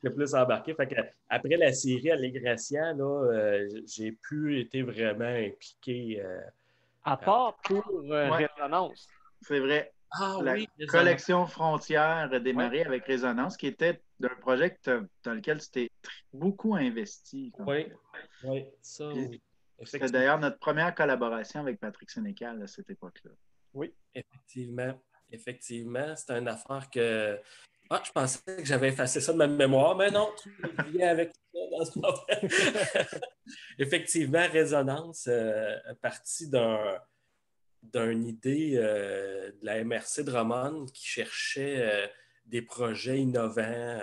qui a plus embarqué. Fait que, après la série Allégration, là, j'ai plus été vraiment impliqué. À part pour Ouais, Résonance. c'est vrai. Ah La oui, désolé. collection Frontières a Ouais. démarré avec Résonance, qui était un projet dans lequel tu t'es beaucoup investi. Oui, oui, ça, Puis, oui. c'était Effectivement. d'ailleurs notre première collaboration avec Patrick Sénécal à cette époque-là. Oui. Effectivement. Effectivement, c'est une affaire que. Ah, je pensais que j'avais effacé ça de ma mémoire, mais non, tu viens avec ça dans ce moment. Effectivement, Résonance, partie d'une idée de la MRC de Drummond qui cherchait des projets innovants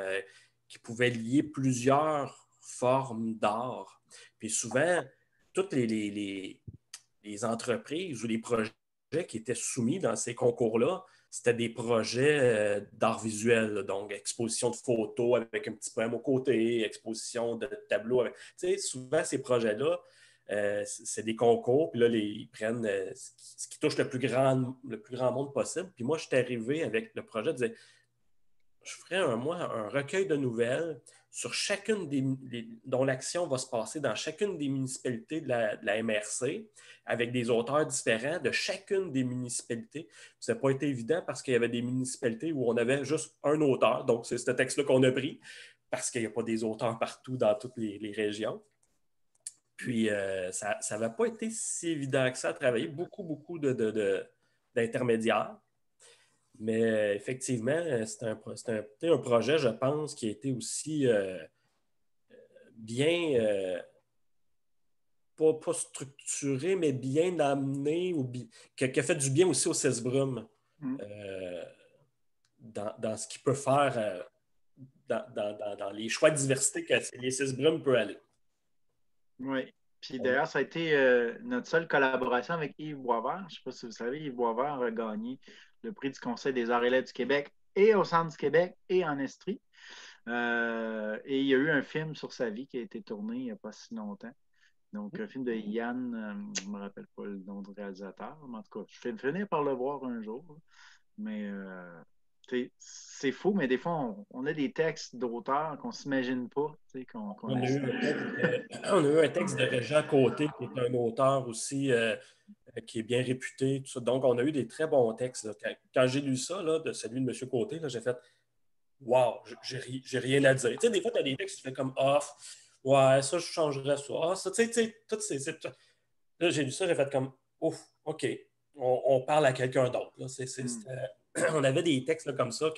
qui pouvaient lier plusieurs formes d'art. Puis souvent, toutes les entreprises ou les projets qui étaient soumis dans ces concours-là, c'était des projets d'art visuel, là, donc exposition de photos avec un petit poème au côté, exposition de tableaux. Tu sais, souvent, ces projets-là, c'est des concours, puis là, ils prennent ce qui touche le plus grand monde possible. Puis moi, je suis arrivé avec le projet, je disais, je ferais un recueil de nouvelles sur chacune dont l'action va se passer dans chacune des municipalités de la MRC, avec des auteurs différents de chacune des municipalités. Ça n'a pas été évident parce qu'il y avait des municipalités où on avait juste un auteur, donc c'est ce texte-là qu'on a pris, parce qu'il n'y a pas des auteurs partout dans toutes les régions. Puis, ça n'avait pas été si évident que ça à travailler. Beaucoup d'intermédiaires. Mais effectivement, c'est un projet, je pense, qui a été aussi bien, pas structuré, mais bien amené, qui a fait du bien aussi au CESBRUM euh, dans ce qu'il peut faire dans les choix de diversité que les CESBRUM peuvent aller. Oui. Puis d'ailleurs, ça a été notre seule collaboration avec Yves Boisvert. Je ne sais pas si vous savez, Yves Boisvert a gagné le prix du Conseil des arts et lettres du Québec et au Centre du Québec et en Estrie. Et il y a eu un film sur sa vie qui a été tourné il n'y a pas si longtemps. Donc, un film de Yann, je ne me rappelle pas le nom du réalisateur, mais en tout cas, je vais finir par le voir un jour. Mais c'est fou, mais des fois, on a des textes d'auteurs qu'on ne s'imagine pas. On a eu un texte de Régent Côté, qui est un auteur aussi qui est bien réputé. Tout ça. Donc, on a eu des très bons textes. Là. Quand j'ai lu ça, là, de celui de M. Côté, j'ai fait wow, j'ai rien à dire. Tu sais, des fois, tu as des textes, tu fais comme off. Ouais, ça, je changerais ça. Ah, ça, tu sais, tout là, j'ai lu ça, j'ai fait comme ouf, OK, on parle à quelqu'un d'autre. On avait des textes là, comme ça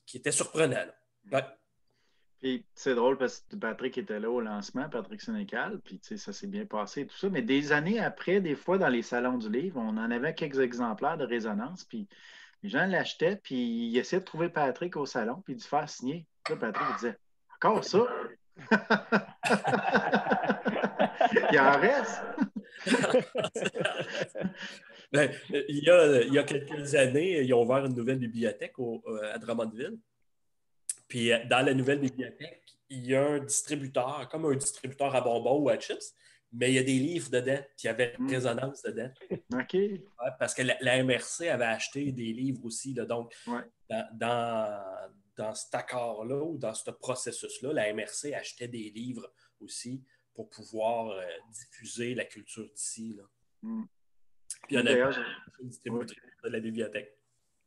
qui étaient surprenants. Là. Ouais. Puis c'est drôle parce que Patrick était là au lancement, Patrick Sénécal, puis ça s'est bien passé et tout ça. Mais des années après, des fois, dans les salons du livre, on en avait quelques exemplaires de Résonance, puis les gens l'achetaient, puis ils essayaient de trouver Patrick au salon, puis de faire signer. Là, Patrick il disait encore ça? Il en reste? Ben, il y a quelques années, ils ont ouvert une nouvelle bibliothèque à Drummondville. Puis dans la nouvelle bibliothèque, il y a un distributeur, comme un distributeur à bonbons ou à chips, mais il y a des livres dedans, puis il y avait Résonance dedans. OK. Ouais, parce que la MRC avait acheté des livres aussi. Là, donc, Ouais. dans cet accord-là ou dans ce processus-là, la MRC achetait des livres aussi pour pouvoir diffuser la culture d'ici. Là. Puis il y en a une distributrice de la bibliothèque.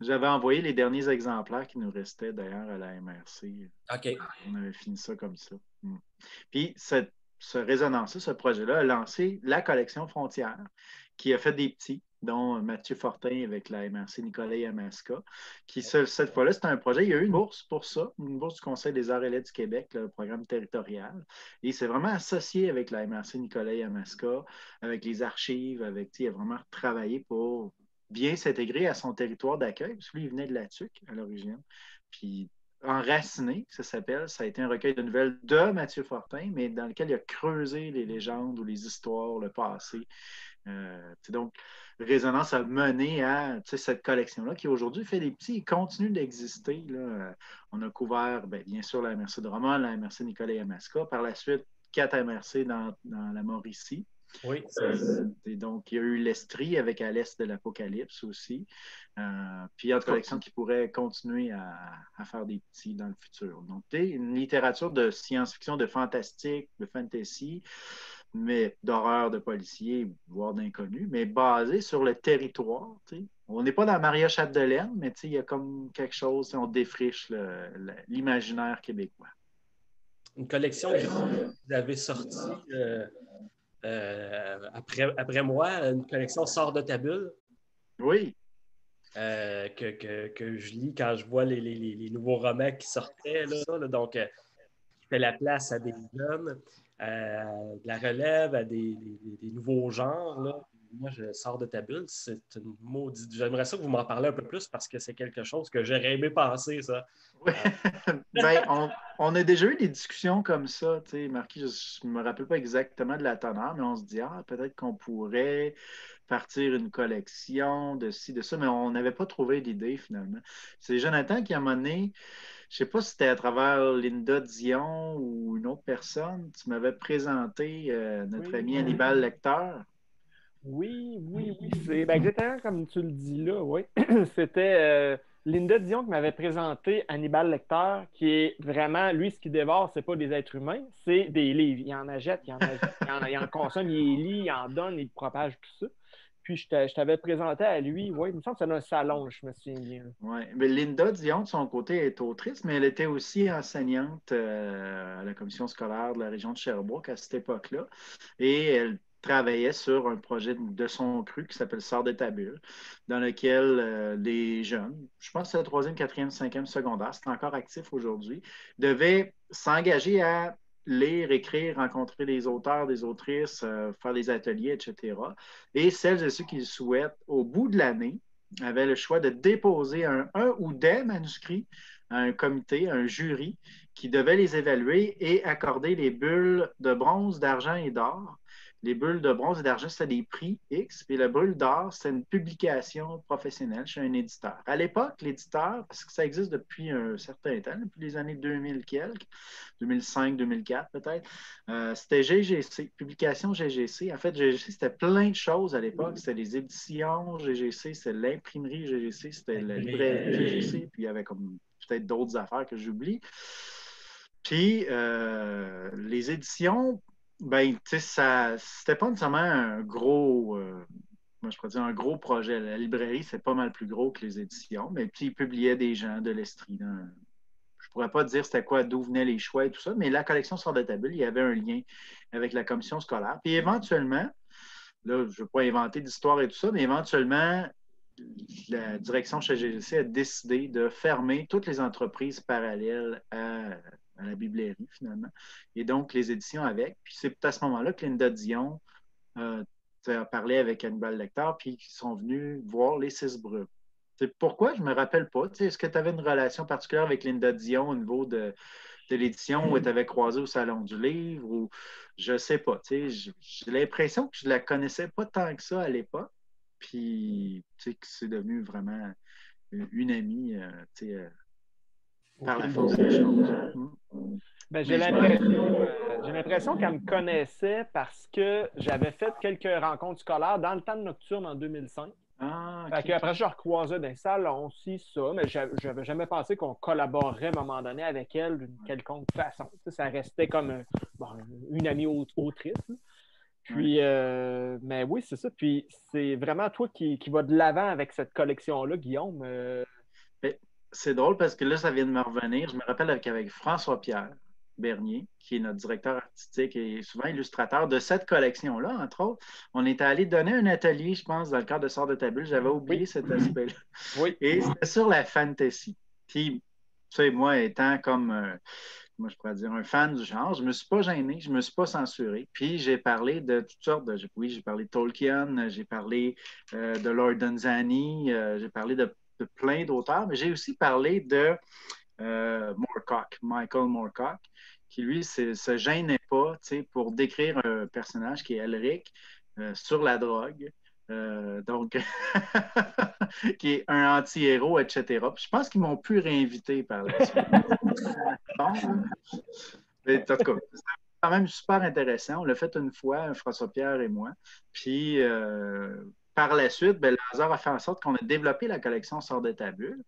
J'avais envoyé les derniers exemplaires qui nous restaient d'ailleurs à la MRC. OK. On avait fini ça comme ça. Puis ce résonance-là, ce projet-là a lancé la collection Frontières, qui a fait des petits, dont Mathieu Fortin avec la MRC Nicolas Yamaska, qui cette fois-là, c'était un projet. Il y a eu une bourse pour ça, une bourse du Conseil des arts et lettres du Québec, le programme territorial. Et c'est vraiment associé avec la MRC Nicolas Yamaska, avec les archives, il a vraiment travaillé pour bien s'intégrer à son territoire d'accueil, parce que lui, il venait de la TUC à l'origine. Puis Enraciné, ça s'appelle. Ça a été un recueil de nouvelles de Mathieu Fortin, mais dans lequel il a creusé les légendes ou les histoires, le passé. Donc, Résonance a mené à cette collection-là qui aujourd'hui fait des petits et continue d'exister. On a couvert, bien sûr, la MRC de Drummond, la MRC Nicolas Yamaska. Par la suite, 4 MRC dans la Mauricie. Oui. Et donc, il y a eu l'Estrie avec À l'Est de l'Apocalypse aussi. Puis, il y a une collection qui pourrait continuer à faire des petits dans le futur. Donc, une littérature de science-fiction, de fantastique, de fantasy, mais d'horreur, de policier, voire d'inconnu, mais basée sur le territoire. T'sais. On n'est pas dans Maria Chapdelaine, mais il y a comme quelque chose, on défriche l'imaginaire québécois. Une collection que vous avez sortie après moi, une collection Sors de ta bulle. Oui. Que je lis quand je vois les nouveaux romans qui sortaient. Là, donc, qui fait la place à des jeunes, de la relève, à des nouveaux genres. Là. Moi, je sors de ta bulle. C'est une maudite. J'aimerais ça que vous m'en parlez un peu plus parce que c'est quelque chose que j'aurais aimé penser, ça. Oui. On a déjà eu des discussions comme ça, tu sais, Marquis, je ne me rappelle pas exactement de la teneur, mais on se dit, peut-être qu'on pourrait partir une collection de ci, de ça, mais on n'avait pas trouvé l'idée finalement. C'est Jonathan qui a mené, je ne sais pas si c'était à travers Linda Dion ou une autre personne, tu m'avais présenté notre ami Hannibal Lecter. Oui. C'est exactement comme tu le dis là, oui. C'était Linda Dion qui m'avait présenté Hannibal Lecter, qui est vraiment, lui, ce qu'il dévore, c'est pas des êtres humains, c'est des livres. Il en achète, il en consomme, il lit, il en donne, il propage tout ça. Puis je t'avais présenté à lui, oui, il me semble que c'est dans un salon, je me souviens bien. Oui, mais Linda Dion, de son côté, est autrice, mais elle était aussi enseignante à la commission scolaire de la région de Sherbrooke à cette époque-là. Et elle travaillait sur un projet de son cru qui s'appelle Sors de ta bulle, dans lequel les jeunes, je pense que c'est le 3e, 4e, 5e secondaire, c'est encore actif aujourd'hui, devaient s'engager à lire, écrire, rencontrer des auteurs, des autrices, faire des ateliers, etc. Et celles et ceux qui le souhaitent, au bout de l'année, avaient le choix de déposer un ou des manuscrits à un comité, à un jury qui devait les évaluer et accorder les bulles de bronze, d'argent et d'or. Les bulles de bronze et d'argent, c'était des prix X, puis la bulle d'or, c'est une publication professionnelle chez un éditeur. À l'époque, l'éditeur, parce que ça existe depuis un certain temps, depuis les années 2000 quelques, 2005, 2004 peut-être, c'était GGC, publication GGC. En fait, GGC, c'était plein de choses à l'époque. C'était les éditions GGC, c'était l'imprimerie GGC, c'était la librairie GGC, puis il y avait comme peut-être d'autres affaires que j'oublie. Puis, les éditions, ben, tu sais, c'était pas nécessairement un gros, moi je pourrais dire un gros projet. La librairie, c'est pas mal plus gros que les éditions, mais puis ils publiaient des gens de l'Estrie. Je ne pourrais pas dire c'était quoi, d'où venaient les choix et tout ça, mais la collection Sort de ta bulle, il y avait un lien avec la commission scolaire. Puis éventuellement, là, je ne veux pas inventer d'histoire et tout ça, mais éventuellement, la direction chez GGC a décidé de fermer toutes les entreprises parallèles à la biblairie, finalement, et donc les éditions avec. Puis c'est à ce moment-là que Linda Dion a parlé avec Hannibal Lecter, puis ils sont venus voir les 6 Brumes. Pourquoi? Je ne me rappelle pas. Est-ce que tu avais une relation particulière avec Linda Dion au niveau de l'édition où elle t'avait croisé au Salon du Livre? Ou je ne sais pas. J'ai l'impression que je ne la connaissais pas tant que ça à l'époque. Puis, que c'est devenu vraiment une amie par la force des choses. Ben, j'ai l'impression qu'elle me connaissait parce que j'avais fait quelques rencontres scolaires dans le temps de Nocturne en 2005. Okay. Après, je recroisais dans les salons aussi, ça, mais je n'avais jamais pensé qu'on collaborerait à un moment donné avec elle d'une quelconque façon. Ça restait comme une amie autrice. Puis, mais oui, c'est ça. Puis, c'est vraiment toi qui vas de l'avant avec cette collection-là, Guillaume. C'est drôle parce que là, ça vient de me revenir. Je me rappelle avec François-Pierre Bernier, qui est notre directeur artistique et souvent illustrateur de cette collection-là, entre autres. On était allé donner un atelier, je pense, dans le cadre de Sort de ta bulle. J'avais oublié cet aspect-là. Oui. Et c'était sur la fantasy. Puis, tu sais, moi, étant comme, moi, je pourrais dire, un fan du genre, je ne me suis pas gêné, je ne me suis pas censuré. Puis, j'ai parlé de toutes sortes de... Oui, j'ai parlé de Tolkien, j'ai parlé de Lord Dunsany, j'ai parlé de plein d'auteurs, mais j'ai aussi parlé de Moorcock, Michael Moorcock, qui lui ne se gênait pas pour décrire un personnage qui est Elric sur la drogue. Donc, qui est un anti-héros, etc. Puis je pense qu'ils m'ont pu réinviter par la suite. Bon, mais en tout cas, quand même super intéressant. On l'a fait une fois, François-Pierre et moi. Puis, par la suite, ben, le hasard a fait en sorte qu'on a développé la collection Sort de ta bulle.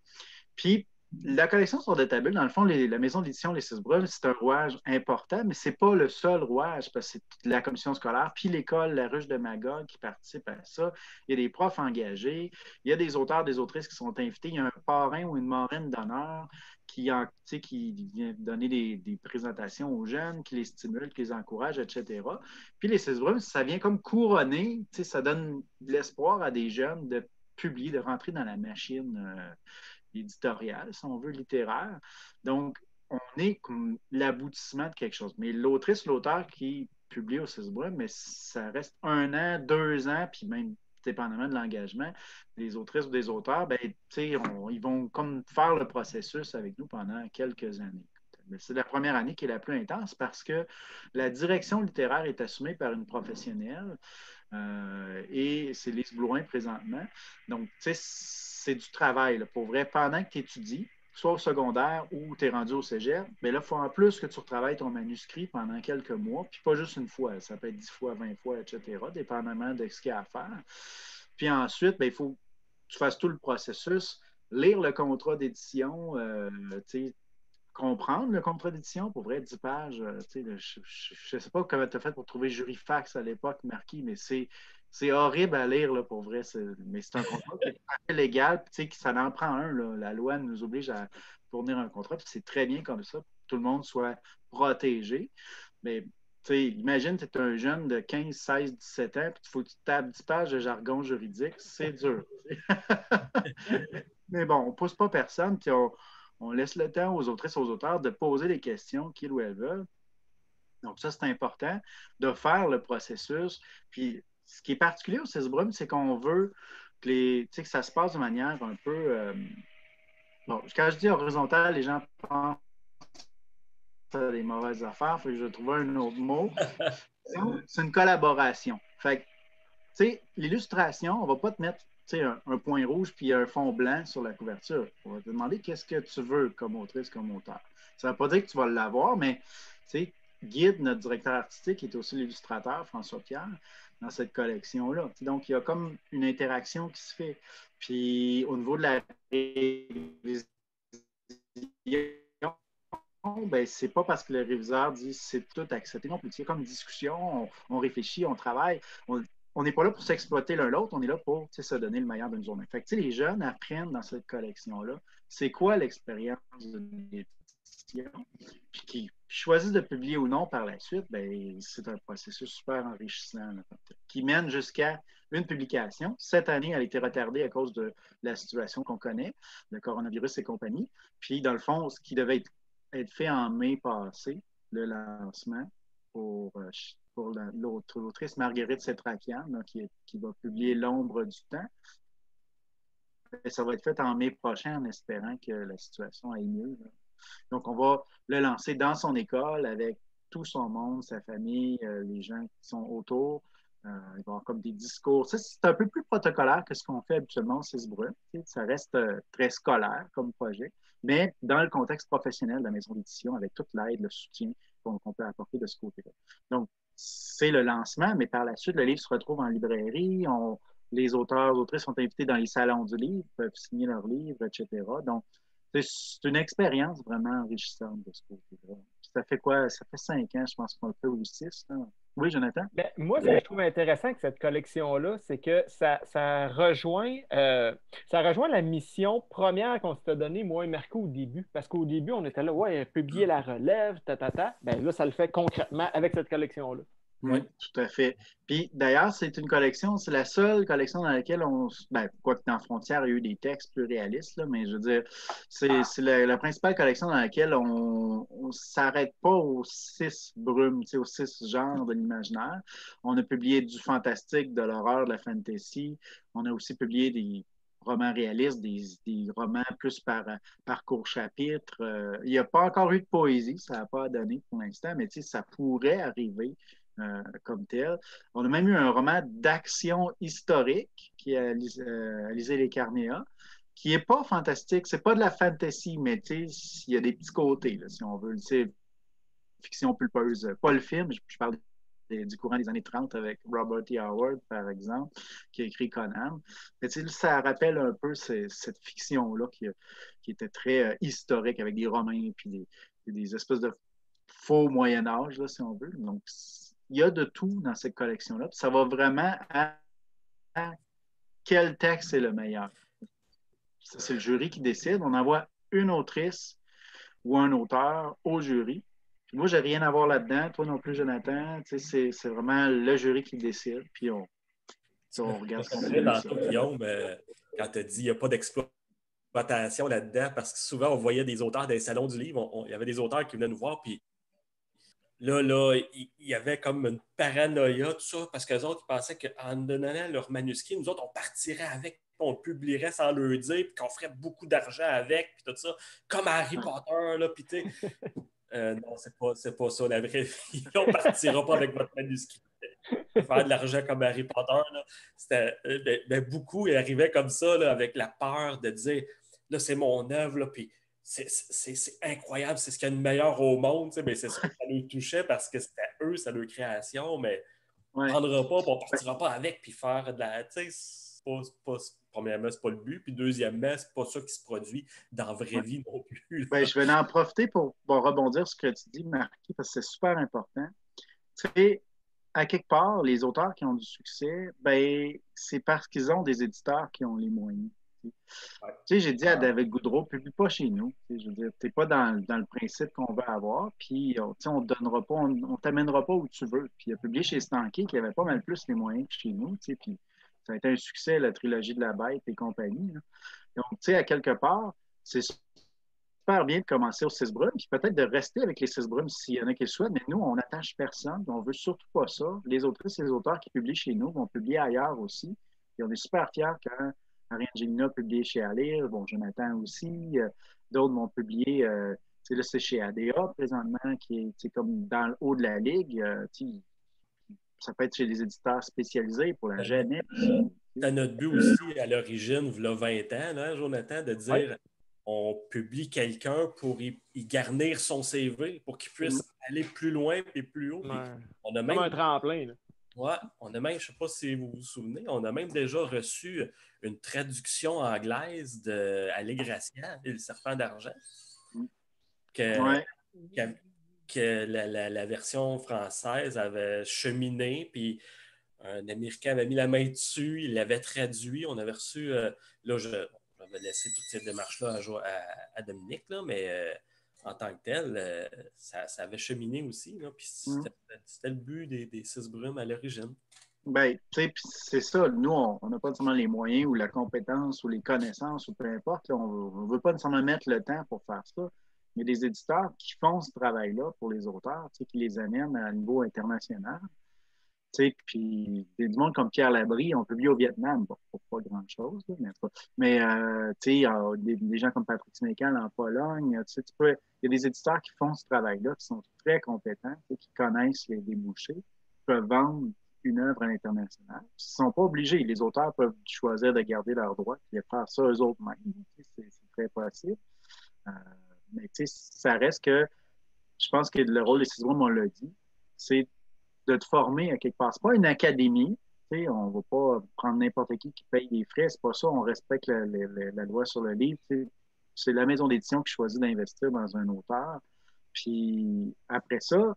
Puis, la collection Sort de ta bulle, dans le fond, la maison d'édition Les Six Brumes, c'est un rouage important, mais ce n'est pas le seul rouage, parce que c'est la commission scolaire, puis l'école La Ruche de Magog qui participe à ça. Il y a des profs engagés, il y a des auteurs, des autrices qui sont invités, il y a un parrain ou une marraine d'honneur qui vient donner des présentations aux jeunes, qui les stimule, qui les encourage, etc. Puis les Six Brumes, ça vient comme couronner, ça donne de l'espoir à des jeunes de publier, de rentrer dans la machine éditoriale, si on veut, littéraire. Donc, on est comme l'aboutissement de quelque chose. Mais l'autrice, l'auteur qui publie au Six Brumes, mais ça reste 1 an, 2 ans, puis même dépendamment de l'engagement, des autrices ou des auteurs, ben, ils vont comme faire le processus avec nous pendant quelques années. C'est la première année qui est la plus intense parce que la direction littéraire est assumée par une professionnelle et c'est Lise Blouin présentement. Donc, c'est du travail, là, pour vrai. Pendant que tu étudies, soit au secondaire ou tu es rendu au cégep, mais là, il faut en plus que tu retravailles ton manuscrit pendant quelques mois, puis pas juste une fois, ça peut être 10 fois, 20 fois, etc., dépendamment de ce qu'il y a à faire. Puis ensuite, il faut que tu fasses tout le processus, lire le contrat d'édition, comprendre le contrat d'édition, pour vrai, 10 pages. Je ne sais pas comment tu as fait pour trouver Jurifax à l'époque, Marquis, mais c'est horrible à lire, là, pour vrai. Mais c'est un contrat qui est tout à fait légal, puis ça en prend un. Là. La loi nous oblige à fournir un contrat, puis c'est très bien comme ça, pour que tout le monde soit protégé. Mais imagine, tu es un jeune de 15, 16, 17 ans, puis il faut que tu tapes 10 pages de jargon juridique. C'est dur. Mais bon, on ne pousse pas personne, puis on laisse le temps aux autrices, aux auteurs de poser les questions qu'ils ou elles veulent. Donc, ça, c'est important de faire le processus. Puis, ce qui est particulier au Six Brumes, c'est qu'on veut que ça se passe de manière un peu. Bon, quand je dis horizontale, les gens pensent à des mauvaises affaires. Faut que je trouve un autre mot. C'est une collaboration. Fait que, l'illustration, on ne va pas te mettre un point rouge puis un fond blanc sur la couverture. On va te demander qu'est-ce que tu veux comme autrice, comme auteur. Ça ne veut pas dire que tu vas l'avoir, mais Guide, notre directeur artistique, qui est aussi l'illustrateur, François Pierre, dans cette collection-là. Donc, il y a comme une interaction qui se fait. Puis, au niveau de la révision, ben, c'est pas parce que le réviseur dit c'est tout accepté. Non, il y a comme une discussion, on réfléchit, on travaille. On n'est pas là pour s'exploiter l'un l'autre, on est là pour se donner le meilleur d'une journée. Fait que, les jeunes apprennent dans cette collection-là c'est quoi l'expérience de l'édition, puis qu'ils choisissent de publier ou non par la suite, ben, c'est un processus super enrichissant là, qui mène jusqu'à une publication. Cette année, elle a été retardée à cause de la situation qu'on connaît, le coronavirus et compagnie. Puis, dans le fond, ce qui devait être fait en mai passé, le lancement pour l'autrice Marguerite Setrakian, qui va publier L'ombre du temps. Et ça va être fait en mai prochain en espérant que la situation aille mieux. Là. Donc, on va le lancer dans son école avec tout son monde, sa famille, les gens qui sont autour. Il va y avoir comme des discours. Ça, c'est un peu plus protocolaire que ce qu'on fait habituellement au Six Brumes. Ça reste très scolaire comme projet, mais dans le contexte professionnel de la maison d'édition, avec toute l'aide, le soutien qu'on peut apporter de ce côté-là. Donc, c'est le lancement, mais par la suite, le livre se retrouve en librairie. Les auteurs, autrices sont invités dans les salons du livre, peuvent signer leur livre, etc. Donc, c'est une expérience vraiment enrichissante de ce côté-là. Ça fait quoi? Ça fait 5 ans, je pense qu'on le fait, ou 6. Hein? Oui, Jonathan? Bien, moi, ce que je trouve intéressant avec cette collection-là, c'est que ça rejoint la mission première qu'on s'était donnée, moi et Marco, au début. Parce qu'au début, on était là, ouais, publier la relève, Bien là, ça le fait concrètement avec cette collection-là. Oui, tout à fait. Puis d'ailleurs, c'est la seule collection dans laquelle quoique dans Frontières, il y a eu des textes plus réalistes, là, mais je veux dire, c'est la principale collection dans laquelle on ne s'arrête pas aux 6 brumes, aux 6 genres de l'imaginaire. On a publié du fantastique, de l'horreur, de la fantasy. On a aussi publié des romans réalistes, des romans plus par court chapitre. Il n'y a pas encore eu de poésie, ça n'a pas donné pour l'instant, mais ça pourrait arriver. Comme tel. On a même eu un roman d'action historique qui est Alizé Les Carnéas, qui n'est pas fantastique. C'est pas de la fantasy, mais il y a des petits côtés, là, si on veut. fiction pulpeuse. Pas le film, je parle du courant des années 30 avec Robert E. Howard, par exemple, qui a écrit Conan. Mais, ça rappelle un peu cette fiction-là qui était très historique avec des Romains puis des espèces de faux Moyen-Âge, là, si on veut. Donc, il y a de tout dans cette collection-là. Ça va vraiment à quel texte est le meilleur. Ça, c'est le jury qui décide. On envoie une autrice ou un auteur au jury. Puis moi, j'ai rien à voir là-dedans. Toi non plus, Jonathan. C'est vraiment le jury qui décide. Puis on regarde ce qu'on fait. Guillaume, quand tu as dit qu'il n'y a pas d'exploitation là-dedans, parce que souvent, on voyait des auteurs dans les salons du livre. Il y avait des auteurs qui venaient nous voir, puis là, il y avait comme une paranoïa, tout ça, parce qu'eux autres, ils pensaient qu'en donnant leur manuscrit, nous autres, on partirait avec, on le publierait sans le dire, puis qu'on ferait beaucoup d'argent avec, puis tout ça, comme Harry Potter, là, puis tu sais. Non, c'est pas ça, la vraie vie. On partira pas avec votre manuscrit. Faire de l'argent comme Harry Potter, là. C'était, beaucoup, ils arrivaient comme ça, là, avec la peur de dire, là, c'est mon œuvre, là, puis c'est incroyable, c'est ce qu'il y a de meilleur au monde, mais c'est sûr que ça nous touchait parce que c'était eux, c'est leur création, mais on ne prendra pas, on ne partira pas avec, puis faire de la... Premièrement, c'est pas le but, puis deuxièmement, c'est pas ça qui se produit dans la vraie vie non plus. Je vais en profiter pour rebondir sur ce que tu dis, Marquis, parce que c'est super important. Tu sais, à quelque part, les auteurs qui ont du succès, c'est parce qu'ils ont des éditeurs qui ont les moyens. Tu sais, j'ai dit à David Goudreau, publie pas chez nous. Je veux dire, tu n'es pas dans le principe qu'on veut avoir, puis on ne donnera pas, on t'amènera pas où tu veux. Puis il a publié chez Stanké qui avait pas mal plus les moyens que chez nous, puis ça a été un succès, la trilogie de la Bête et compagnie. Là. Donc, tu sais, à quelque part, c'est super bien de commencer aux 6 brumes, puis peut-être de rester avec les 6 brumes s'il y en a qui le souhaitent, mais nous, on n'attache personne, on ne veut surtout pas ça. Les autrices et les auteurs qui publient chez nous vont publier ailleurs aussi. Et on est super fiers quand Marie-Angelina a publié chez Alire, bon, Jonathan aussi, d'autres vont publier, là, c'est chez ADA présentement, qui est comme dans le haut de la ligue. Ça peut être chez des éditeurs spécialisés pour la jeunesse. C'est notre but aussi, à l'origine, il y a 20 ans, là, Jonathan, de dire on publie quelqu'un pour y garnir son CV, pour qu'il puisse aller plus loin et plus haut. On a même comme un tremplin. Là. Ouais, on a même, je ne sais pas si vous vous souvenez, on a même déjà reçu une traduction anglaise de Allé Gracia et le serpent d'argent. Que la version française avait cheminé, puis un Américain avait mis la main dessus, il l'avait traduit, on avait reçu, là, j'avais laissé toutes ces démarches-là à Dominique, là, mais en tant que tel, ça avait cheminé aussi, là, puis c'était le but des 6 brumes à l'origine. Ben, tu sais, c'est ça. Nous, on n'a pas nécessairement les moyens ou la compétence ou les connaissances ou peu importe. Là, on ne veut pas nécessairement mettre le temps pour faire ça. Il y a des éditeurs qui font ce travail-là pour les auteurs, tu sais, qui les amènent à un niveau international. Tu sais, puis du monde comme Pierre Labrie, on publie au Vietnam, bon, pas grand-chose, mais tu sais, il y a des gens comme Patrick Smécal en Pologne. Tu sais, il y a des éditeurs qui font ce travail-là, qui sont très compétents, tu sais, qui connaissent les débouchés, qui peuvent vendre une œuvre à l'international. Ils ne sont pas obligés. Les auteurs peuvent choisir de garder leurs droits et de faire ça eux-mêmes. C'est très possible. Mais tu sais, ça reste que je pense que le rôle des 6 brumes, on l'a dit, c'est de te former à quelque part. Ce n'est pas une académie. Tu sais, on ne va pas prendre n'importe qui paye des frais. C'est pas ça. On respecte la loi sur le livre. Tu sais. C'est la maison d'édition qui choisit d'investir dans un auteur. Puis après ça,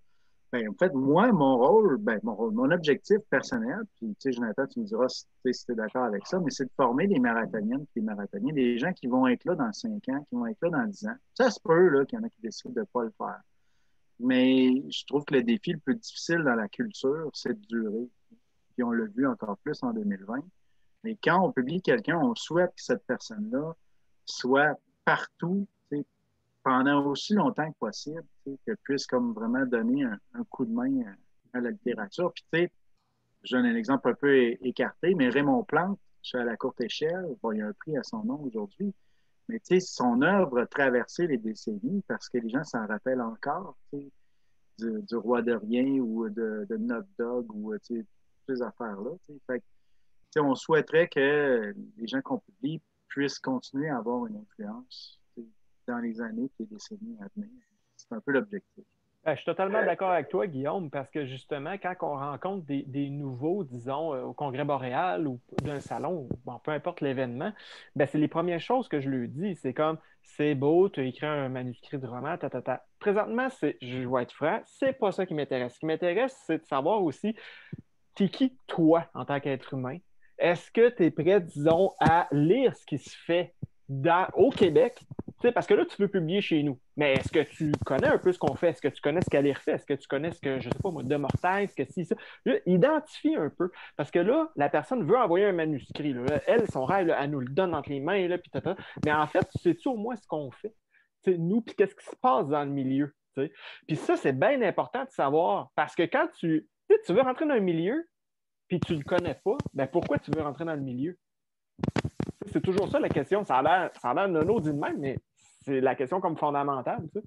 en fait, moi, mon rôle, mon objectif personnel, puis tu sais, Jonathan, tu me diras si tu es d'accord avec ça, mais c'est de former des marathoniennes et des marathoniens, des gens qui vont être là dans 5 ans, qui vont être là dans 10 ans. Ça se peut là, qu'il y en a qui décident de ne pas le faire. Mais je trouve que le défi le plus difficile dans la culture, c'est de durer. Puis on l'a vu encore plus en 2020. Mais quand on publie quelqu'un, on souhaite que cette personne-là soit partout, pendant aussi longtemps que possible, qu'elle puisse comme vraiment donner un coup de main à la littérature. Puis, tu sais, je donne un exemple un peu écarté, mais Raymond Plante, je suis à la courte échelle, bon, il y a un prix à son nom aujourd'hui, mais tu sais, son œuvre a traversé les décennies parce que les gens s'en rappellent encore, tu sais, du Roi de Rien ou de Knock Dog ou, tu sais, toutes ces affaires-là, tu sais. Fait que, tu sais, on souhaiterait que les gens qu'on publie puissent continuer à avoir une influence dans les années et les décennies à venir. C'est un peu l'objectif. Je suis totalement d'accord avec toi, Guillaume, parce que justement, quand on rencontre des nouveaux, disons, au Congrès boréal ou d'un salon, bon, peu importe l'événement, ben, c'est les premières choses que je lui dis. C'est comme, c'est beau, tu as écrit un manuscrit de roman, ta. Présentement, je vais être franc, c'est pas ça qui m'intéresse. Ce qui m'intéresse, c'est de savoir aussi, t'es qui, toi, en tant qu'être humain? Est-ce que tu es prêt, disons, à lire ce qui se fait au Québec? Parce que là, tu peux publier chez nous. Mais est-ce que tu connais un peu ce qu'on fait? Est-ce que tu connais ce qu'elle refait? Est-ce que tu connais ce que, je ne sais pas moi, de Mortaise, que si, ça? Là, identifie un peu. Parce que là, la personne veut envoyer un manuscrit. Là. Elle, son rêve, là, elle nous le donne entre les mains. Là, puis tata. Mais en fait, sais-tu au moins ce qu'on fait? Nous, puis qu'est-ce qui se passe dans le milieu? Puis ça, c'est bien important de savoir. Parce que quand tu veux rentrer dans un milieu, puis tu ne le connais pas, ben pourquoi tu veux rentrer dans le milieu? C'est toujours ça la question. Ça a l'air nono dit de même, mais c'est la question comme fondamentale. Tu sais.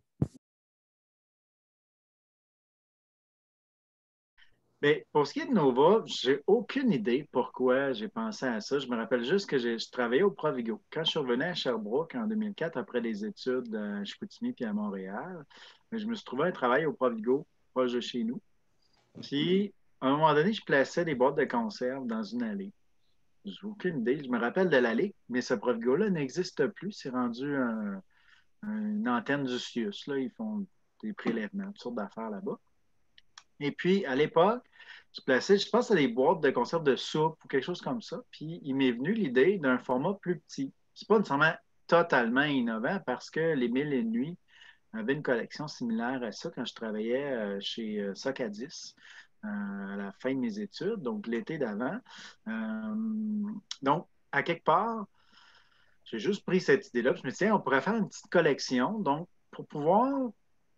Bien, pour ce qui est de Nova, j'ai aucune idée pourquoi j'ai pensé à ça. Je me rappelle juste que je travaillais au Provigo. Quand je suis revenu à Sherbrooke en 2004, après des études à Chicoutimi puis à Montréal, je me suis trouvé un travail au Provigo, proche de chez nous. Puis, à un moment donné, je plaçais des boîtes de conserve dans une allée. J'ai aucune idée. Je me rappelle de l'allée, mais ce Provigo-là n'existe plus. C'est rendu une antenne du CIUS. Là. Ils font des prélèvements, toutes sortes d'affaires là-bas. Et puis, à l'époque, je plaçais, je pense, à des boîtes de conserve de soupe ou quelque chose comme ça. Puis, il m'est venu l'idée d'un format plus petit. C'est pas nécessairement totalement innovant parce que les Mille et une Nuits avaient une collection similaire à ça quand je travaillais chez Socadis à la fin de mes études, donc l'été d'avant. Donc, à quelque part, j'ai juste pris cette idée-là. Je me suis dit, on pourrait faire une petite collection. Donc, pour pouvoir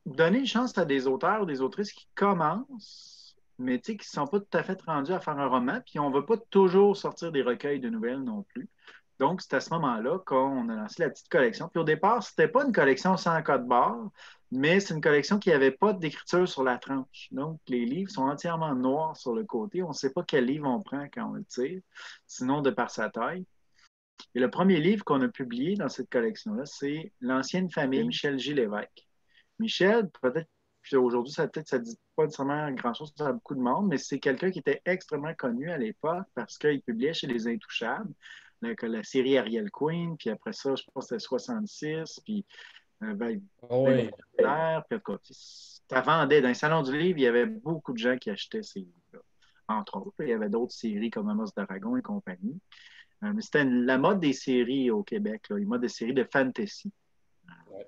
donner une chance à des auteurs ou des autrices qui commencent, mais qui ne sont pas tout à fait rendus à faire un roman, puis on ne veut pas toujours sortir des recueils de nouvelles non plus. Donc, c'est à ce moment-là qu'on a lancé la petite collection. Puis au départ, ce n'était pas une collection sans code barre, mais c'est une collection qui n'avait pas d'écriture sur la tranche. Donc, les livres sont entièrement noirs sur le côté. On ne sait pas quel livre on prend quand on le tire, sinon de par sa taille. Et le premier livre qu'on a publié dans cette collection-là, c'est L'ancienne famille, Michel G. Lévesque. Michel, peut-être aujourd'hui, ça ne dit pas nécessairement grand-chose à beaucoup de monde, mais c'est quelqu'un qui était extrêmement connu à l'époque parce qu'il publiait chez Les Intouchables, la série Ariel Queen, puis après ça, je pense que c'était 66, puis Oui. puis ça vendait. Dans les salons du livre, il y avait beaucoup de gens qui achetaient ces livres-là. Entre autres, il y avait d'autres séries comme Amos d'Aragon et compagnie. Mais c'était la mode des séries au Québec, là, une mode des séries de fantasy. Ouais.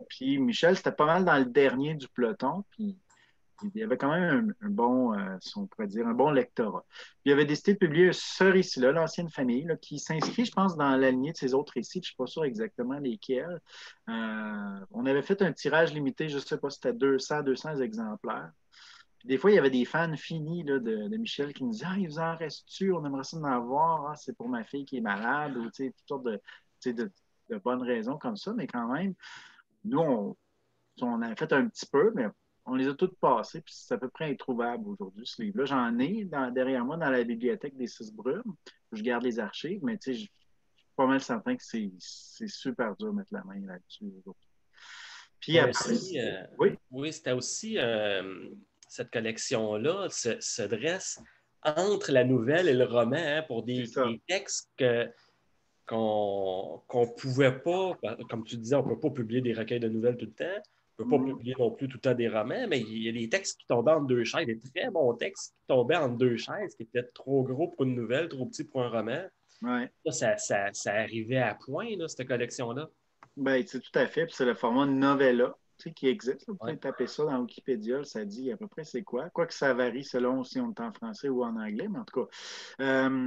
Puis Michel, c'était pas mal dans le dernier du peloton, puis il y avait quand même un bon, si on pourrait dire, un bon lectorat. Puis il avait décidé de publier ce récit-là, L'ancienne famille, là, qui s'inscrit, je pense, dans la lignée de ses autres récits. Je ne suis pas sûr exactement lesquels. On avait fait un tirage limité, je ne sais pas si c'était 200 exemplaires. Puis des fois, il y avait des fans finis là, de Michel qui nous disaient « Ah, il vous en reste-tu? On aimerait ça en avoir. Ah, c'est pour ma fille qui est malade. » ou toutes sortes de bonnes raisons comme ça. Mais quand même, nous, on a fait un petit peu, mais on les a toutes passées, puis c'est à peu près introuvable aujourd'hui, ce livre-là. J'en ai derrière moi dans la bibliothèque des Six Brumes. Je garde les archives, mais je suis pas mal certain que c'est super dur de mettre la main là-dessus aujourd'hui. Puis après, oui, c'était aussi cette collection-là se dresse entre la nouvelle et le roman hein, pour des textes qu'on ne pouvait pas, comme tu disais, on ne peut pas publier des recueils de nouvelles tout le temps. On ne peut pas publier non plus tout le temps des romans, mais il y a des textes qui tombaient entre deux chaises, des très bons textes qui tombaient entre deux chaises, qui étaient trop gros pour une nouvelle, trop petits pour un roman. Ouais. Ça arrivait à point, là, cette collection-là. Ben, c'est tout à fait. Puis c'est le format novella qui existe. Vous pouvez taper ça dans Wikipédia, ça dit à peu près c'est quoi. Quoique ça varie selon si on est en français ou en anglais, mais en tout cas.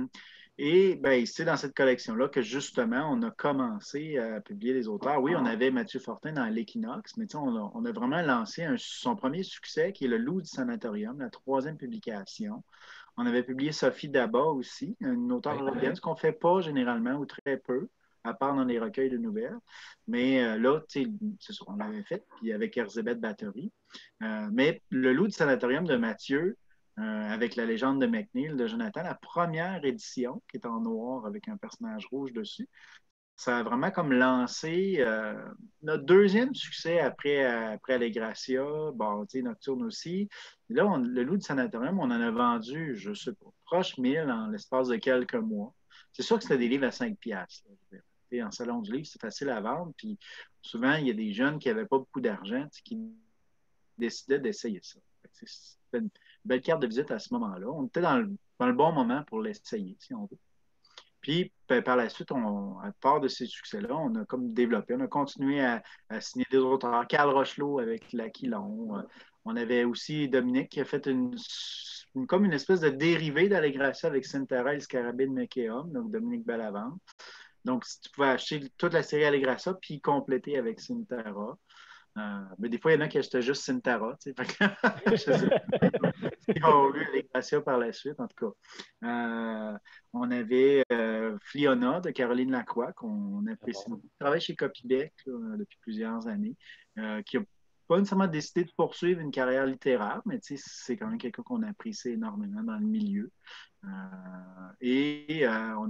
Et ben, c'est dans cette collection-là que justement, on a commencé à publier les auteurs. Oui, on avait Mathieu Fortin dans l'Équinoxe, mais on a vraiment lancé son premier succès qui est Le Loup du Sanatorium, la 3e publication. On avait publié Sophie Daba aussi, une auteure européenne, ce qu'on ne fait pas généralement ou très peu, à part dans les recueils de nouvelles. Mais là, c'est ça, on l'avait fait, puis avec Erzébeth Bathory. Mais Le Loup du Sanatorium de Mathieu, avec la légende de McNeil de Jonathan, la première édition, qui est en noir avec un personnage rouge dessus, ça a vraiment comme lancé notre deuxième succès après Allegracia, bon, tu sais, Nocturne aussi. Et là, le Loup du Sanatorium, on en a vendu, je ne sais pas, proche 1000 en l'espace de quelques mois. C'est sûr que c'était des livres à 5 piastres. En salon du livre, c'est facile à vendre. Puis souvent, il y a des jeunes qui n'avaient pas beaucoup d'argent qui décidaient d'essayer ça. C'était une belle carte de visite à ce moment-là. On était dans le bon moment pour l'essayer, si on veut. Puis, par la suite, à part de ces succès-là, on a comme développé, on a continué à signer des auteurs. Carl Rochelot avec l'Aquilon. On avait aussi Dominique qui a fait comme une espèce de dérivé d'Allegracia avec Sintara et le Scarabée de McKeown, donc Dominique Bellavance. Donc, si tu pouvais acheter toute la série Allegracia puis compléter avec Sintara. Mais des fois, il y en a qui achetaient juste Sintara. Je sais pas. Ils ont eu Allegracia par la suite, en tout cas. On avait Fliona de Caroline Lacroix, qu'on apprécie beaucoup. Elle travaille chez Copybec depuis plusieurs années, qui n'a pas nécessairement décidé de poursuivre une carrière littéraire, mais c'est quand même quelqu'un qu'on apprécie énormément dans le milieu. On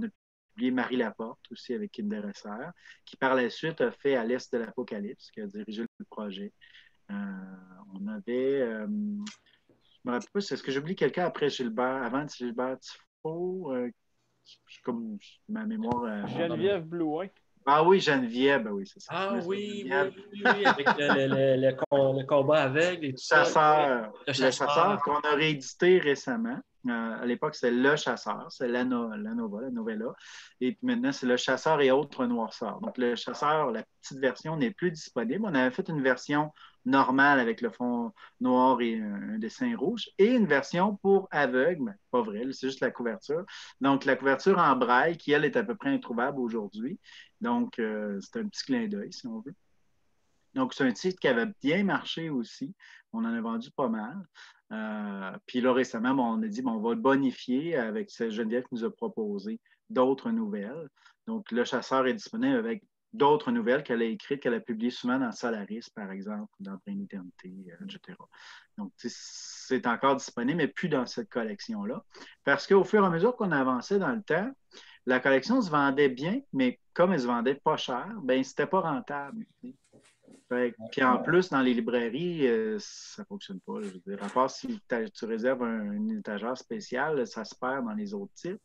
a publié Marie Laporte aussi avec Kinder SR, qui par la suite a fait À l'Est de l'Apocalypse, qui a dirigé le projet. On avait, je me rappelle pas, est-ce que j'oublie quelqu'un après Gilbert, avant Gilbert Tifo, comme ma mémoire. Geneviève Blouin. Ah oui, Geneviève, ben oui, c'est ça. Ah oui, avec le combat aveugle et tout ça. Le chasseur qu'on a réédité récemment. À l'époque, c'était Le Chasseur, c'est la novella. Et maintenant, c'est Le Chasseur et autres noirceurs. Donc, Le Chasseur, la petite version n'est plus disponible. On avait fait une version normale avec le fond noir et un dessin rouge et une version pour aveugle, mais pas vrai, c'est juste la couverture. Donc, la couverture en braille qui, elle, est à peu près introuvable aujourd'hui. Donc, c'est un petit clin d'œil, si on veut. Donc, c'est un titre qui avait bien marché aussi. On en a vendu pas mal. Puis là, récemment, on a dit, on va le bonifier avec cette Geneviève qui nous a proposé d'autres nouvelles. Donc, Le Chasseur est disponible avec d'autres nouvelles qu'elle a écrites, qu'elle a publiées souvent dans Solaris, par exemple, dans Pleine Éternité, etc. Donc, c'est encore disponible, mais plus dans cette collection-là. Parce qu'au fur et à mesure qu'on avançait dans le temps, la collection se vendait bien, mais comme elle se vendait pas cher, ben c'était pas rentable. Puis en plus, dans les librairies, ça ne fonctionne pas. Je veux dire, à part si tu réserves une étagère spéciale, ça se perd dans les autres types.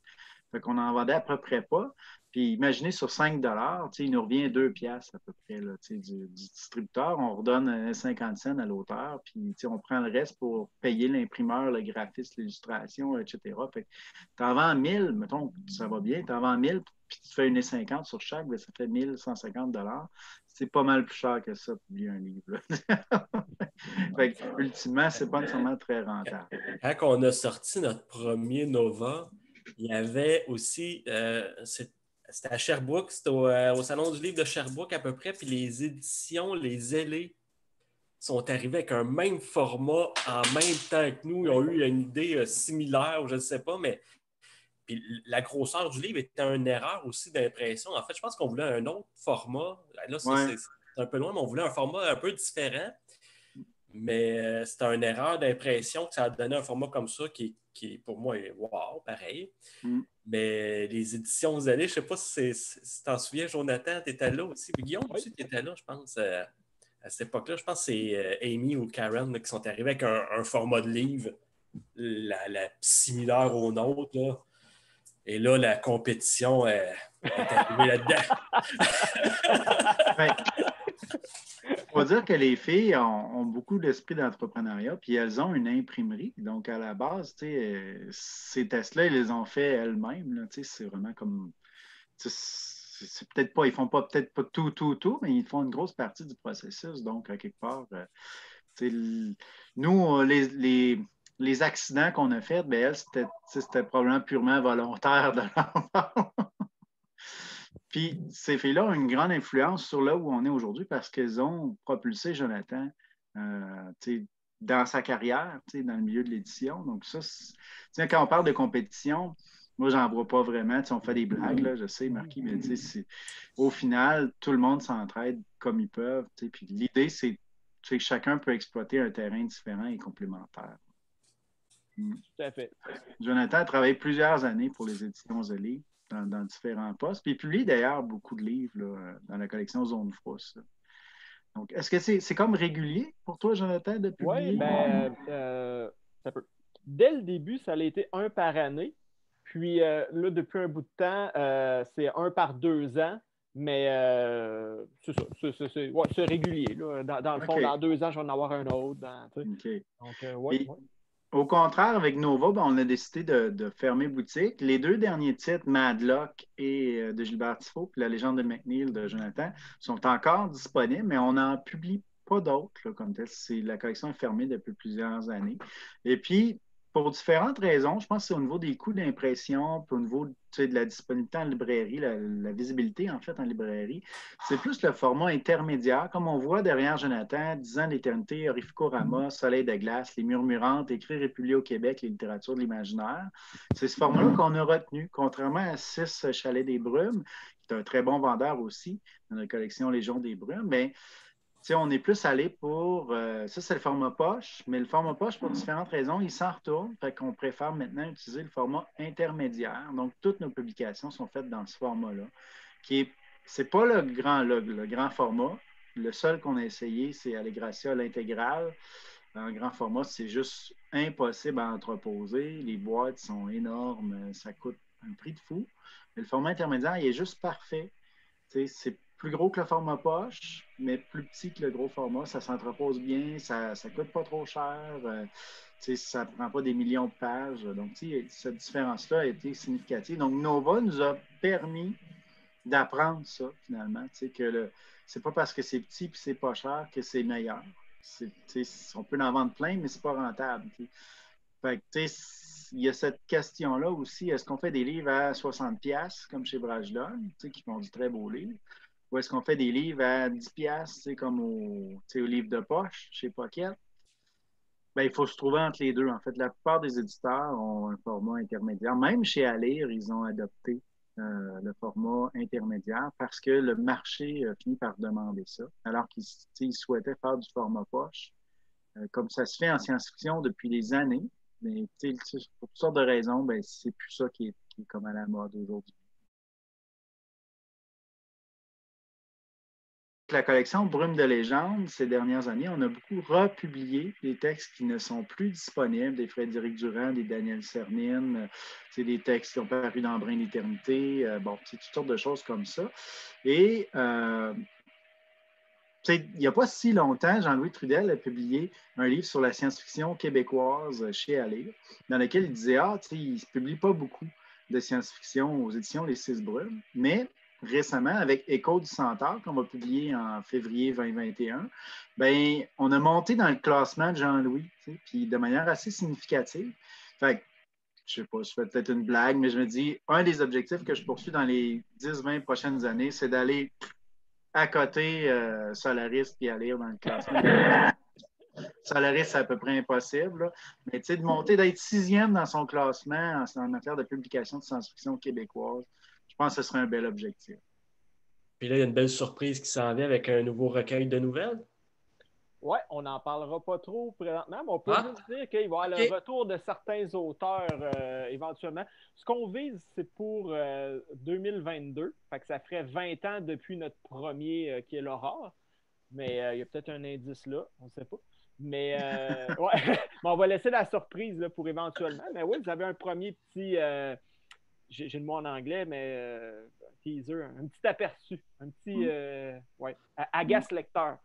Fait qu'on en vendait à peu près pas. Puis imaginez sur 5 il nous revient 2 piastres à peu près là, du distributeur. On redonne 50 cents à l'auteur. Puis on prend le reste pour payer l'imprimeur, le graphiste, l'illustration, etc. Fait que tu en vends 1000, mettons, ça va bien, tu en vends 1000, puis tu fais 1,50 sur chaque, bien, ça fait 1150 $. C'est pas mal plus cher que ça pour publier un livre. Fait que, ultimement, c'est pas nécessairement très rentable. Quand on a sorti notre premier Nova, il y avait aussi, c'était à Sherbrooke, c'était au Salon du livre de Sherbrooke à peu près, puis les éditions, les ailés sont arrivés avec un même format en même temps que nous. Ils ont eu une idée similaire, je ne sais pas, mais puis la grosseur du livre était une erreur aussi d'impression. En fait, je pense qu'on voulait un autre format. Là, c'est un peu loin, mais on voulait un format un peu différent. Mais c'était une erreur d'impression que ça a donné un format comme ça qui pour moi, est wow, pareil. Mais les éditions Zélé, je ne sais pas si tu t'en souviens, Jonathan, tu étais là aussi. Guillaume aussi, tu étais là, je pense, à cette époque-là. Je pense que c'est Amy ou Karen là, qui sont arrivés avec un format de livre similaire au nôtre. Là. Et là, la compétition est arrivée là-dedans. Il faut dire que les filles ont beaucoup d'esprit d'entrepreneuriat, puis elles ont une imprimerie. Donc, à la base, ces tests-là, ils les ont fait elles-mêmes. C'est vraiment comme. C'est peut-être pas, ils font pas peut-être pas tout, mais ils font une grosse partie du processus. Donc, à quelque part, nous, les accidents qu'on a faits, ben, elles, c'était probablement purement volontaire de leur part. Puis ces filles-là ont une grande influence sur là où on est aujourd'hui parce qu'elles ont propulsé Jonathan dans sa carrière, dans le milieu de l'édition. Donc ça, quand on parle de compétition, moi, j'en vois pas vraiment. On fait des blagues, là, je sais, Marquis, mais au final, tout le monde s'entraide comme ils peuvent. Puis l'idée, c'est que chacun peut exploiter un terrain différent et complémentaire. Tout à fait. Jonathan a travaillé plusieurs années pour les éditions Zélé. dans différents postes. Puis il publie d'ailleurs beaucoup de livres là, dans la collection Zone Frousse. Donc, est-ce que c'est comme régulier pour toi, Jonathan, de publier? Oui, ça peut. Dès le début, ça a été un par année. Puis là, depuis un bout de temps, c'est un par 2 ans. Mais c'est ça. C'est régulier. Là. Dans le fond, dans 2 ans, je vais en avoir un autre. Donc, au contraire, avec Nova, on a décidé de fermer boutique. Les 2 derniers titres, Madlock et de Gilbert Tifo, puis La légende de McNeil de Jonathan, sont encore disponibles, mais on n'en publie pas d'autres comme tel. La collection est fermée depuis plusieurs années. Et puis, pour différentes raisons, je pense que c'est au niveau des coûts d'impression, puis au niveau de la disponibilité en librairie, la visibilité en fait en librairie, c'est plus le format intermédiaire. Comme on voit derrière Jonathan, 10 ans d'éternité, Orificorama, Soleil de glace, Les Murmurantes, Écrire et publier au Québec, les littératures de l'imaginaire. C'est ce format-là qu'on a retenu, contrairement à 6 Chalets des Brumes, qui est un très bon vendeur aussi dans la collection Légion des Brumes. Mais on est plus allé pour. Ça, c'est le format poche, mais le format poche, pour différentes raisons, il s'en retourne. Fait qu'on préfère maintenant utiliser le format intermédiaire. Donc, toutes nos publications sont faites dans ce format-là. C'est pas le grand format. Le seul qu'on a essayé, c'est Allegracia, l'intégrale. En grand format, c'est juste impossible à entreposer. Les boîtes sont énormes, ça coûte un prix de fou. Mais le format intermédiaire, il est juste parfait. C'est plus gros que le format poche, mais plus petit que le gros format. Ça s'entrepose bien, ça ne coûte pas trop cher, ça ne prend pas des millions de pages. Donc, cette différence-là a été significative. Donc, Nova nous a permis d'apprendre ça, finalement, que c'est pas parce que c'est petit et c'est pas cher que c'est meilleur. On peut en vendre plein, mais c'est pas rentable. Fait que, il y a cette question-là aussi. Est-ce qu'on fait des livres à 60$ comme chez Brajlon, qui font du très beau livre? Ou est-ce qu'on fait des livres à 10$, comme au livre de poche chez Pocket? Ben, il faut se trouver entre les deux. En fait, la plupart des éditeurs ont un format intermédiaire. Même chez Alire, ils ont adopté le format intermédiaire parce que le marché finit par demander ça, alors qu'ils souhaitaient faire du format poche. Comme ça se fait en science-fiction depuis des années. Mais pour toutes sortes de raisons, ben, c'est plus ça qui est comme à la mode aujourd'hui. La collection Brume de légende, ces dernières années, on a beaucoup republié des textes qui ne sont plus disponibles, des Frédéric Durand, des Daniel Cernine, des textes qui ont paru dans Brin d'éternité, toutes sortes de choses comme ça. Et il n'y a pas si longtemps, Jean-Louis Trudel a publié un livre sur la science-fiction québécoise chez Alire, dans lequel il disait il ne se publie pas beaucoup de science-fiction aux éditions Les 6 Brumes, mais récemment, avec Écho du Centaure, qu'on va publier en février 2021, ben, on a monté dans le classement de Jean-Louis, puis de manière assez significative. Fait que, je ne sais pas, je fais peut-être une blague, mais je me dis, un des objectifs que je poursuis dans les 10-20 prochaines années, c'est d'aller à côté Solaris et aller dans le classement. Solaris, c'est à peu près impossible. Là. Mais de monter, d'être 6e dans son classement en matière de publication de science-fiction québécoise, je pense que ce serait un bel objectif. Puis là, il y a une belle surprise qui s'en vient avec un nouveau recueil de nouvelles. Oui, on n'en parlera pas trop présentement, mais on peut juste dire qu'il va y avoir le retour de certains auteurs éventuellement. Ce qu'on vise, c'est pour 2022. Fait que ça ferait 20 ans depuis notre premier qui est l'Aurore. Mais il y a peut-être un indice là, on ne sait pas. Mais ouais, on va laisser la surprise là, pour éventuellement. Mais oui, vous avez un premier petit. J'ai le mot en anglais, mais teaser, un petit aperçu, un petit agace lecteur.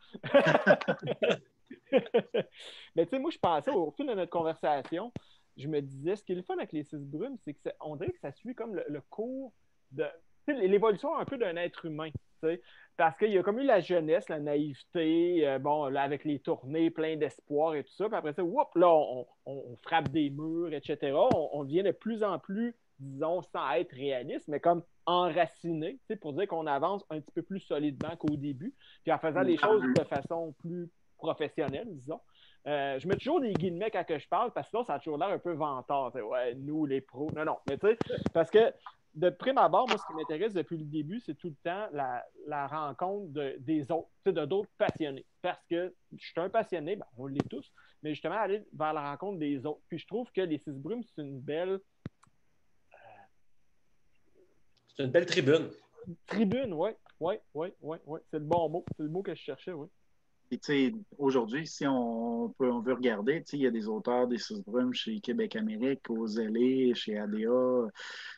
Mais tu sais, moi, je pensais au fil de notre conversation, je me disais, ce qui est le fun avec les 6 brumes, c'est qu'on dirait que ça suit comme le cours de l'évolution un peu d'un être humain. T'sais. Parce qu'il y a comme eu la jeunesse, la naïveté, là, avec les tournées, plein d'espoir et tout ça. Puis après ça, là, on frappe des murs, etc. On devient de plus en plus, disons, sans être réaliste, mais comme enraciné, pour dire qu'on avance un petit peu plus solidement qu'au début, puis en faisant les choses de façon plus professionnelle, disons. Je mets toujours des guillemets quand je parle, parce que sinon, ça a toujours l'air un peu vantard. Ouais, nous, les pros. Non, mais tu sais, parce que de prime abord, moi, ce qui m'intéresse depuis le début, c'est tout le temps la rencontre des autres, de d'autres passionnés. Parce que je suis un passionné, on l'est tous, mais justement, aller vers la rencontre des autres. Puis je trouve que les 6 brumes, c'est une belle C'est une belle tribune. Tribune, oui. Oui. C'est le bon mot. C'est le mot que je cherchais, oui. Et tu sais, aujourd'hui, si on veut regarder, tu sais, il y a des auteurs des Six Brumes chez Québec Amérique, aux LA, chez ADA,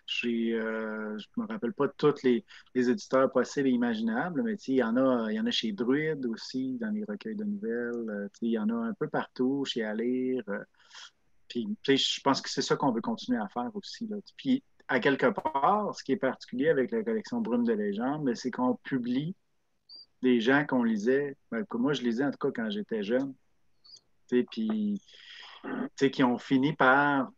je me rappelle pas tous les éditeurs possibles et imaginables, mais tu sais, il y en a chez Druide aussi, dans les recueils de nouvelles. Tu sais, il y en a un peu partout, chez Alire. Puis, tu sais, je pense que c'est ça qu'on veut continuer à faire aussi, là. Puis, à quelque part, ce qui est particulier avec la collection Brume de légende, c'est qu'on publie des gens qu'on lisait, que moi je lisais en tout cas quand j'étais jeune, puis qui ont fini par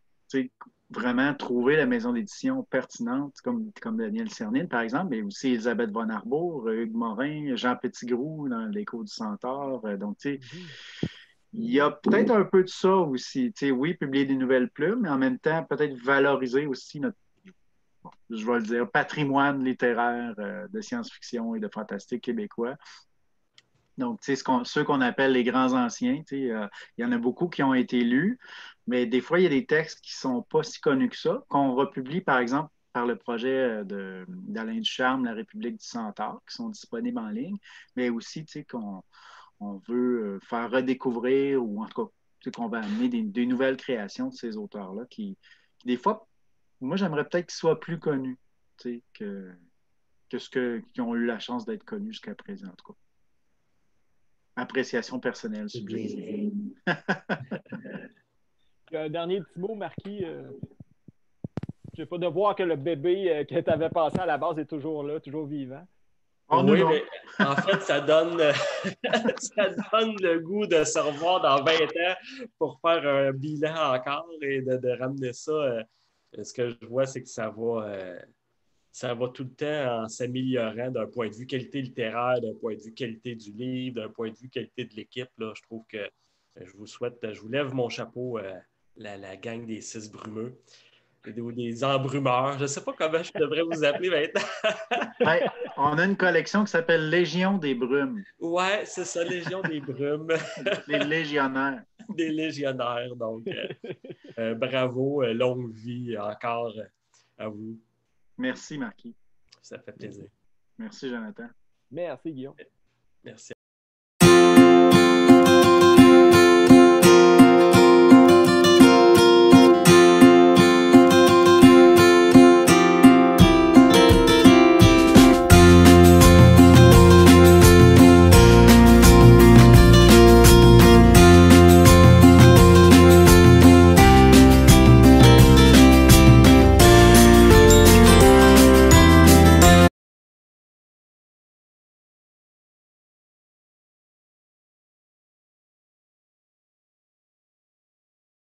vraiment trouver la maison d'édition pertinente, comme Daniel Cernil, par exemple, mais aussi Elisabeth von Arbour, Hugues Morin, Jean Petitgrou dans l'Écho du Centaure. Donc, tu sais, il y a peut-être un peu de ça aussi. Oui, publier des nouvelles plumes, mais en même temps, peut-être valoriser aussi notre, je vais le dire, patrimoine littéraire de science-fiction et de fantastique québécois. Donc, tu sais, ceux qu'on appelle les grands anciens, il y en a beaucoup qui ont été lus, mais des fois, il y a des textes qui ne sont pas si connus que ça, qu'on republie, par exemple, par le projet d'Alain Ducharme, La République du Centaure, qui sont disponibles en ligne, mais aussi, tu sais, qu'on veut faire redécouvrir ou en tout cas, tu sais, qu'on va amener des nouvelles créations de ces auteurs-là qui, des fois, moi, j'aimerais peut-être qu'ils soient plus connus, tu sais, qui ont eu la chance d'être connus jusqu'à présent, en tout cas. Appréciation personnelle, subjective. Un dernier petit mot, Marquis. Je n'ai pas de voir que le bébé que tu avais passé à la base est toujours là, toujours vivant. Oh, oui, mais en fait, ça donne le goût de se revoir dans 20 ans pour faire un bilan encore et de ramener ça. Ce que je vois, c'est que ça va tout le temps en s'améliorant d'un point de vue qualité littéraire, d'un point de vue qualité du livre, d'un point de vue qualité de l'équipe. Là, je trouve que je vous lève mon chapeau, la gang des 6 brumeux, des embrumeurs. Je ne sais pas comment je devrais vous appeler maintenant. Ben, on a une collection qui s'appelle Légion des brumes. Ouais, c'est ça, Légion des brumes. Les légionnaires. Des légionnaires, donc bravo, longue vie encore à vous. Merci, Marquis. Ça fait plaisir. Merci, Jonathan. Merci, Guillaume. Merci.